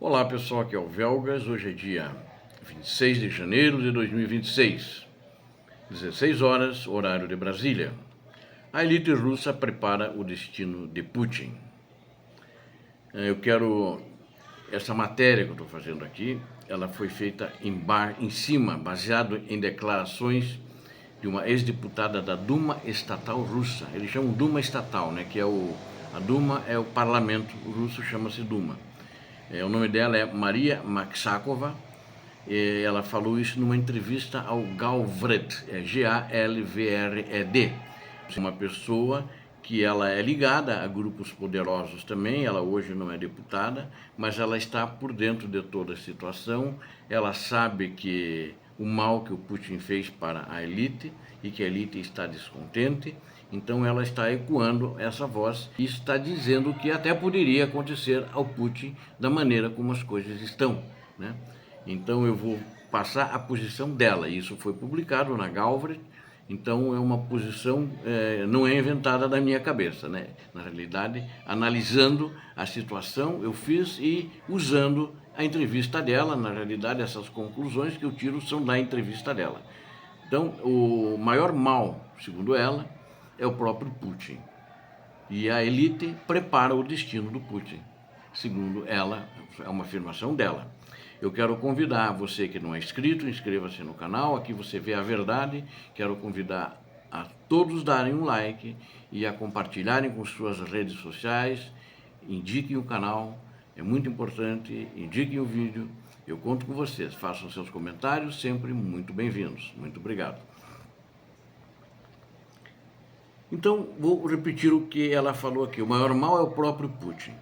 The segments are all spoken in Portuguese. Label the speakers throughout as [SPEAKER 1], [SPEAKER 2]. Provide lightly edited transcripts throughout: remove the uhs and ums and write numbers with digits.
[SPEAKER 1] Olá pessoal, aqui é o Velgas, hoje é dia 26 de janeiro de 2026, 16 horas, horário de Brasília. A elite russa prepara o destino de Putin. Essa matéria que eu estou fazendo aqui, ela foi feita em cima, baseado em declarações de uma ex-deputada da Duma estatal russa. Eles chamam Duma estatal, né? A Duma é o parlamento russo, chama-se Duma. O nome dela é Maria Maksakova. Ela falou isso numa entrevista ao Galvred, Galvred. Uma pessoa que ela é ligada a grupos poderosos também, ela hoje não é deputada, mas ela está por dentro de toda a situação, ela sabe que o mal que o Putin fez para a elite e que a elite está descontente, então ela está ecoando essa voz e está dizendo que até poderia acontecer ao Putin da maneira como as coisas estão, né? Então eu vou passar a posição dela, isso foi publicado na Galvred, então é uma posição, não é inventada da minha cabeça, né? Na realidade, analisando a situação, eu fiz e usando a entrevista dela, na realidade essas conclusões que eu tiro são da entrevista dela. Então, o maior mal, segundo ela, é o próprio Putin. E a elite prepara o destino do Putin, segundo ela, é uma afirmação dela. Eu quero convidar você que não é inscrito, inscreva-se no canal, aqui você vê a verdade. Quero convidar a todos darem um like e a compartilharem com suas redes sociais. Indiquem o canal, é muito importante, indiquem o vídeo. Eu conto com vocês, façam seus comentários, sempre muito bem-vindos. Muito obrigado. Então, vou repetir o que ela falou aqui. O maior mal é o próprio Putin.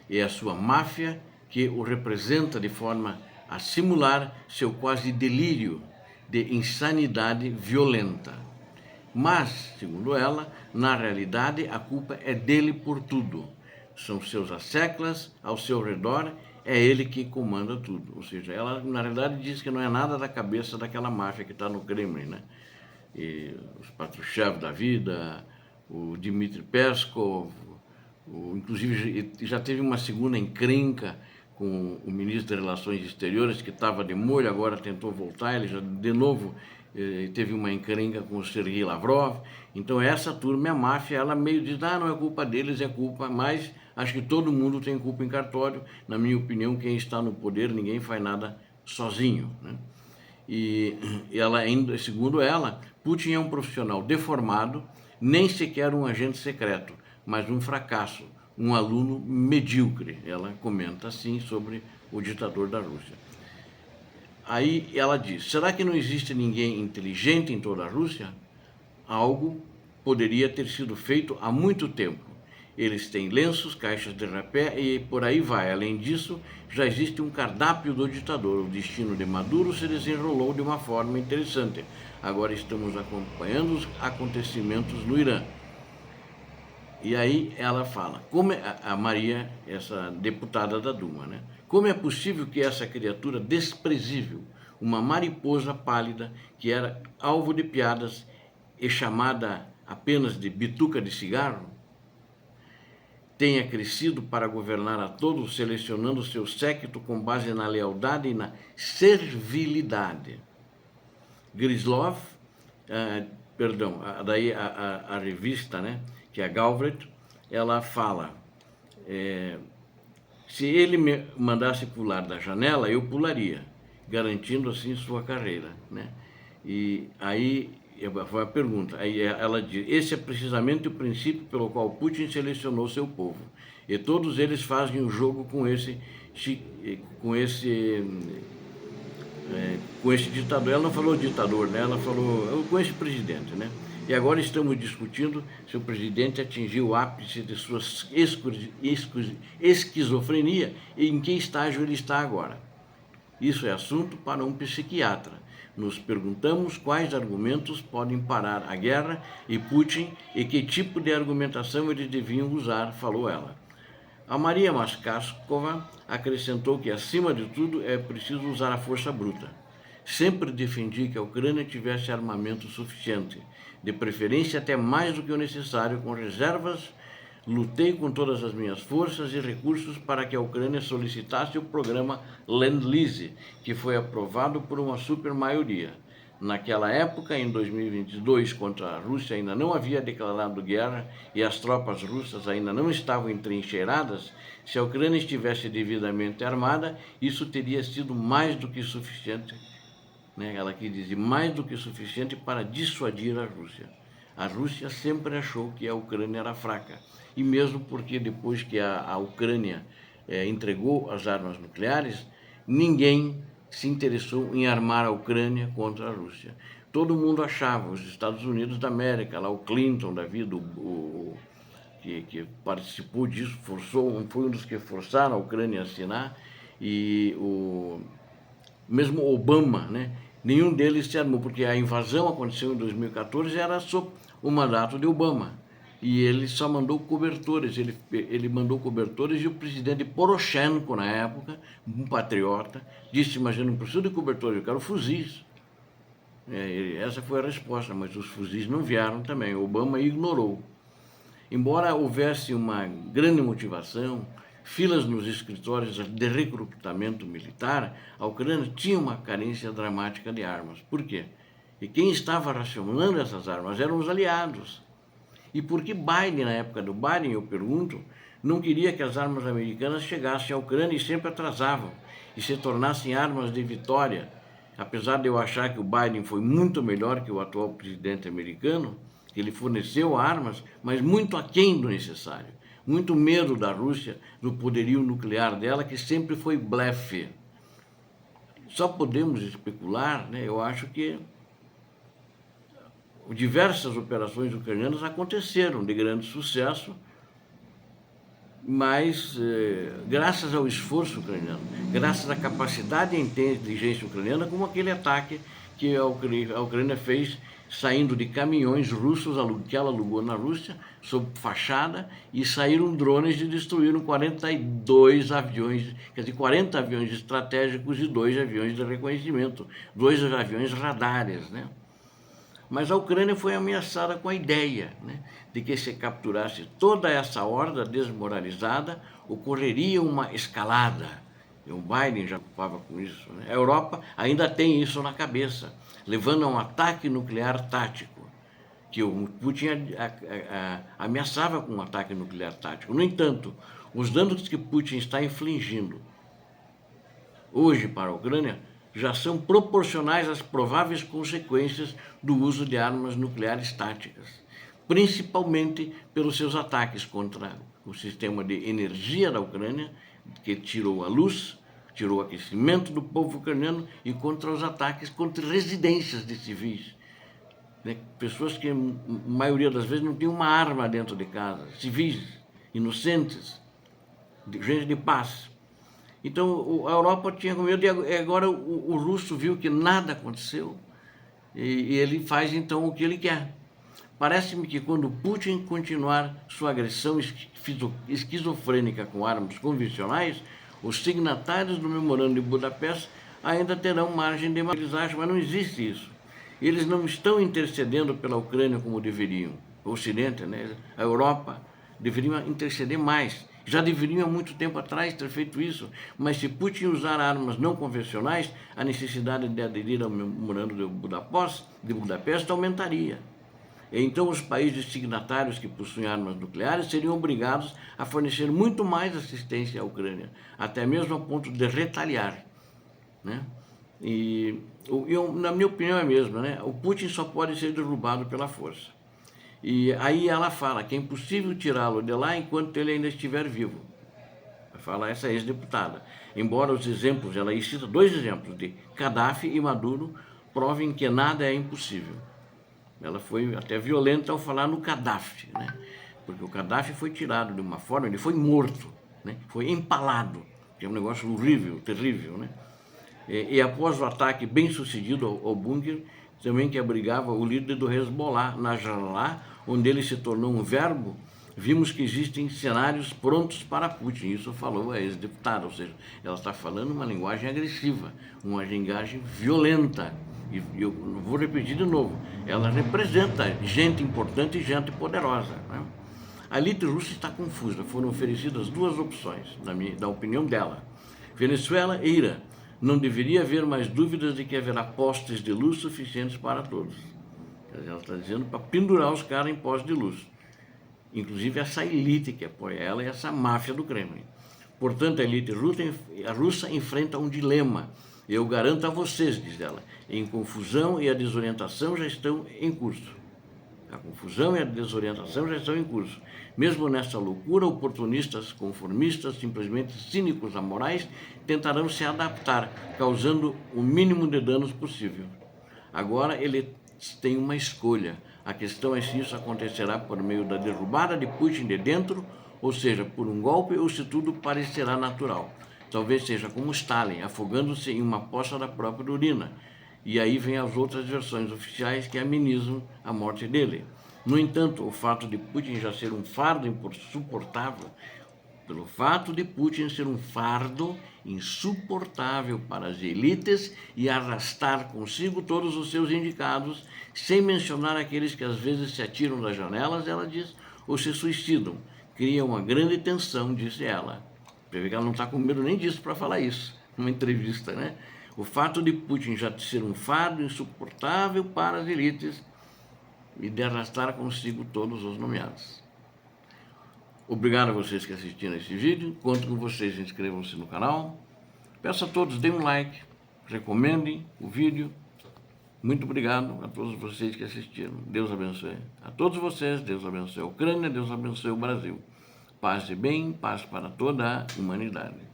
[SPEAKER 1] É a sua máfia que o representa de forma a simular seu quase delírio de insanidade violenta. Mas, segundo ela, na realidade a culpa é dele por tudo. São seus asseclas ao seu redor, é ele que comanda tudo. Ou seja, ela na realidade diz que não é nada da cabeça daquela máfia que está no Kremlin, né? E os Patrushev da vida, o Dmitry Peskov, inclusive já teve uma segunda encrenca com o ministro de Relações Exteriores, que estava de molho, agora tentou voltar, ele já de novo teve uma encrenca com o Sergei Lavrov. Então essa turma, a máfia, ela meio diz, não é culpa deles, é culpa, mas acho que todo mundo tem culpa em cartório. Na minha opinião, quem está no poder, ninguém faz nada sozinho, né? E ela ainda, segundo ela, Putin é um profissional deformado, nem sequer um agente secreto, mas um fracasso, um aluno medíocre. Ela comenta assim sobre o ditador da Rússia. Aí ela diz, será que não existe ninguém inteligente em toda a Rússia? Algo poderia ter sido feito há muito tempo. Eles têm lenços, caixas de rapé e por aí vai. Além disso, já existe um cardápio do ditador. O destino de Maduro se desenrolou de uma forma interessante. Agora estamos acompanhando os acontecimentos no Irã. E aí ela fala, como a Maria, essa deputada da Duma, né? Como é possível que essa criatura desprezível, uma mariposa pálida, que era alvo de piadas e chamada apenas de bituca de cigarro, tenha crescido para governar a todos, selecionando seu séquito com base na lealdade e na servilidade. Grislov, a revista, né, que é a Galvred, ela fala, se ele me mandasse pular da janela, eu pularia, garantindo assim sua carreira, né? E aí foi a pergunta, aí ela diz, esse é precisamente o princípio pelo qual Putin selecionou seu povo, e todos eles fazem o jogo com esse ditador. Ela não falou ditador, né? Ela falou com esse presidente, né? E agora estamos discutindo se o presidente atingiu o ápice de sua esquizofrenia e em que estágio ele está agora. Isso é assunto para um psiquiatra. Nos perguntamos quais argumentos podem parar a guerra e Putin e que tipo de argumentação eles deviam usar, falou ela. A Maria Maskaskova acrescentou que, acima de tudo, é preciso usar a força bruta. Sempre defendi que a Ucrânia tivesse armamento suficiente, de preferência até mais do que o necessário, com reservas Lutei com todas as minhas forças e recursos para que a Ucrânia solicitasse o programa Lend-Lease, que foi aprovado por uma supermaioria. Naquela época, em 2022, contra a Rússia ainda não havia declarado guerra e as tropas russas ainda não estavam entrincheiradas. Se a Ucrânia estivesse devidamente armada, isso teria sido mais do que suficiente, né? Ela quis dizer mais do que suficiente para dissuadir a Rússia. A Rússia sempre achou que a Ucrânia era fraca, e mesmo porque depois que a Ucrânia entregou as armas nucleares, ninguém se interessou em armar a Ucrânia contra a Rússia. Todo mundo achava, os Estados Unidos da América, lá o Clinton da vida, que participou disso, foi um dos que forçaram a Ucrânia a assinar, e mesmo Obama, né? Nenhum deles se armou, porque a invasão aconteceu em 2014, era sob o mandato de Obama. E ele só mandou cobertores, ele mandou cobertores, e o presidente Poroshenko, na época, um patriota, disse: imagina, não preciso de cobertores, eu quero fuzis. Essa foi a resposta, mas os fuzis não vieram também, Obama ignorou. Embora houvesse uma grande motivação, filas nos escritórios de recrutamento militar, a Ucrânia tinha uma carência dramática de armas. Por quê? E quem estava racionando essas armas eram os aliados. E por que Biden, na época do Biden, eu pergunto, não queria que as armas americanas chegassem à Ucrânia e sempre atrasavam e se tornassem armas de vitória? Apesar de eu achar que o Biden foi muito melhor que o atual presidente americano, que ele forneceu armas, mas muito aquém do necessário. Muito medo da Rússia, do poderio nuclear dela, que sempre foi blefe. Só podemos especular, né? Eu acho que diversas operações ucranianas aconteceram de grande sucesso, mas graças ao esforço ucraniano, graças à capacidade e inteligência ucraniana, como aquele ataque que a Ucrânia fez saindo de caminhões russos que ela alugou na Rússia, sob fachada, e saíram drones e destruíram 42 aviões, quer dizer, 40 aviões estratégicos e 2 aviões de reconhecimento, 2 aviões radares, né? Mas a Ucrânia foi ameaçada com a ideia, né, de que se capturasse toda essa horda desmoralizada, ocorreria uma escalada. E o Biden já ocupava com isso, né? A Europa ainda tem isso na cabeça, levando a um ataque nuclear tático, que o Putin ameaçava com um ataque nuclear tático. No entanto, os danos que Putin está infligindo hoje para a Ucrânia já são proporcionais às prováveis consequências do uso de armas nucleares táticas, principalmente pelos seus ataques contra o sistema de energia da Ucrânia, que tirou a luz, tirou o aquecimento do povo ucraniano, e contra os ataques contra residências de civis, né? Pessoas que, a maioria das vezes, não tinham uma arma dentro de casa, civis, inocentes, gente de paz. Então, a Europa tinha medo, e agora o russo viu que nada aconteceu, e ele faz, então, o que ele quer. Parece-me que quando Putin continuar sua agressão esquizofrênica com armas convencionais, os signatários do memorando de Budapeste ainda terão margem de mobilizar, mas não existe isso. Eles não estão intercedendo pela Ucrânia como deveriam. O Ocidente, né? A Europa deveria interceder mais. Já deveriam há muito tempo atrás ter feito isso, mas se Putin usar armas não convencionais, a necessidade de aderir ao memorando de Budapeste aumentaria. Então, os países signatários que possuem armas nucleares seriam obrigados a fornecer muito mais assistência à Ucrânia, até mesmo a ponto de retaliar, né? E na minha opinião é mesmo, né? O Putin só pode ser derrubado pela força. E aí ela fala que é impossível tirá-lo de lá enquanto ele ainda estiver vivo. Fala essa ex-deputada. Embora os exemplos, ela cita 2 exemplos de Gaddafi e Maduro, provem que nada é impossível. Ela foi até violenta ao falar no Gaddafi, né? Porque o Gaddafi foi tirado de uma forma, ele foi morto, né? Foi empalado, que é um negócio horrível, terrível, né? E após o ataque bem sucedido ao bunker, também que abrigava o líder do Hezbollah, Nasrallah, onde ele se tornou um verbo, vimos que existem cenários prontos para Putin. Isso falou a ex-deputada, ou seja, ela está falando uma linguagem agressiva, uma linguagem violenta. E eu vou repetir de novo, ela representa gente importante e gente poderosa, né? A elite russa está confusa. Foram oferecidas duas opções, da opinião dela: Venezuela e Irã. Não deveria haver mais dúvidas de que haverá postes de luz suficientes para todos. Ela está dizendo para pendurar os caras em postes de luz. Inclusive essa elite que apoia ela e essa máfia do Kremlin. Portanto, a elite russa enfrenta um dilema. Eu garanto a vocês, diz ela, em confusão e a desorientação já estão em curso. A confusão e a desorientação já estão em curso. Mesmo nessa loucura, oportunistas, conformistas, simplesmente cínicos, amorais, tentarão se adaptar, causando o mínimo de danos possível. Agora eles têm uma escolha. A questão é se isso acontecerá por meio da derrubada de Putin de dentro, ou seja, por um golpe, ou se tudo parecerá natural. Talvez seja como Stalin, afogando-se em uma poça da própria urina. E aí vem as outras versões oficiais que amenizam a morte dele. No entanto, o fato de Putin já ser um fardo insuportável, pelo fato de Putin ser um fardo insuportável para as elites e arrastar consigo todos os seus indicados, sem mencionar aqueles que às vezes se atiram das janelas, ela diz, ou se suicidam. Cria uma grande tensão, disse ela. Você vê que ela não está com medo nem disso para falar isso, numa entrevista, né? O fato de Putin já ser um fardo insuportável para as elites e de arrastar consigo todos os nomeados. Obrigado a vocês que assistiram esse vídeo. Conto com vocês, inscrevam-se no canal. Peço a todos, deem um like, recomendem o vídeo. Muito obrigado a todos vocês que assistiram. Deus abençoe a todos vocês, Deus abençoe a Ucrânia, Deus abençoe o Brasil. Paz e bem, paz para toda a humanidade.